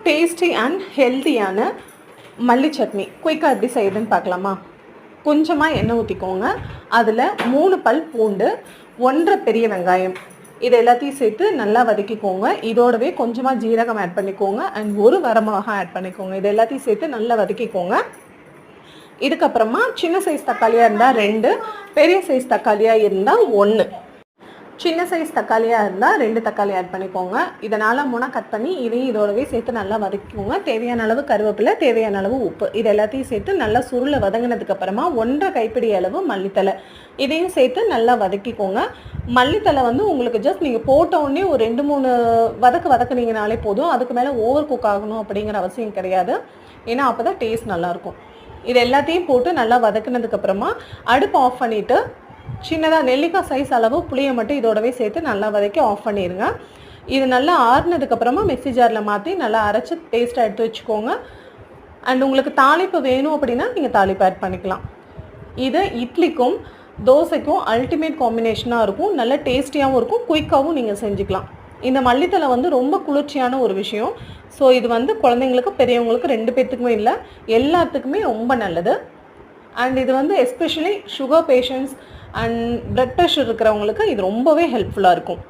Tasty and ஹெல்த்தியான மல்லி சட்னி குயிக்காக எப்படி செய்யுதுன்னு பார்க்கலாமா? கொஞ்சமாக எண்ணெய் ஊற்றிக்கோங்க. அதில் 3 பல் பூண்டு, 1 பெரிய வெங்காயம், இது எல்லாத்தையும் சேர்த்து நல்லா வதக்கிக்கோங்க. இதோடவே கொஞ்சமாக ஜீரகம் ஆட் பண்ணிக்கோங்க அண்ட் 1 வரமிளகாய் ஆட் பண்ணிக்கோங்க. இது எல்லாத்தையும் சேர்த்து நல்லா வதக்கிக்கோங்க. இதுக்கப்புறமா சின்ன சைஸ் தக்காளியாக இருந்தால் 2, பெரிய சைஸ் தக்காளியாக இருந்தால் 1. சின்ன சைஸ் தக்காளியாக இருந்தால் 2 தக்காளி ஆட் பண்ணிக்கோங்க. இதனால் முனை கட் பண்ணி இதையும் இதோடவே சேர்த்து நல்லா வதக்கிக்கோங்க. தேவையான அளவு கருவேப்பிலை, தேவையான அளவு உப்பு, இது எல்லாத்தையும் சேர்த்து நல்லா சுருளை வதங்கினதுக்கப்புறமா 1.5 கைப்பிடி அளவு மல்லித்தலை, இதையும் சேர்த்து நல்லா வதக்கிக்கோங்க. மல்லித்தலை வந்து உங்களுக்கு ஜஸ்ட் நீங்கள் போட்ட உடனே ஒரு 2-3 வதக்குனீங்கனாலே போதும். அதுக்கு மேலே ஓவர் குக் ஆகணும் அப்படிங்கிற அவசியம் கிடையாது. ஏன்னா அப்போ தான் டேஸ்ட் நல்லாயிருக்கும். இது எல்லாத்தையும் போட்டு நல்லா வதக்குனதுக்கப்புறமா அடுப்பு ஆஃப் பண்ணிவிட்டு சின்னதாக நெல்லிக்காய் சைஸ் அளவு புளியை மட்டும் இதோடவே சேர்த்து நல்லா வதக்கி ஆஃப் பண்ணிடுங்க. இது நல்லா ஆறுனதுக்கப்புறமா மிக்ஸி ஜாரில் மாற்றி நல்லா அரைச்சி பேஸ்ட்டாக எடுத்து வச்சுக்கோங்க. அண்ட் உங்களுக்கு தாளிப்பு வேணும் அப்படின்னா நீங்கள் தாளிப்பு ஆட் பண்ணிக்கலாம். இது இட்லிக்கும் தோசைக்கும் அல்டிமேட் காம்பினேஷனாக இருக்கும். நல்ல டேஸ்டியாகவும் இருக்கும். குயிக்காகவும் நீங்கள் செஞ்சுக்கலாம். இந்த மல்லித்தலை வந்து ரொம்ப குளிர்ச்சியான ஒரு விஷயம். ஸோ இது வந்து குழந்தைங்களுக்கு பெரியவங்களுக்கு 2 பேர்த்துக்குமே இல்லை, எல்லாத்துக்குமே ரொம்ப நல்லது. அண்ட் இது வந்து especially sugar patients and blood pressure இருக்கிறவங்களுக்கு இது ரொம்பவே ஹெல்ப்ஃபுல்லாக இருக்கும்.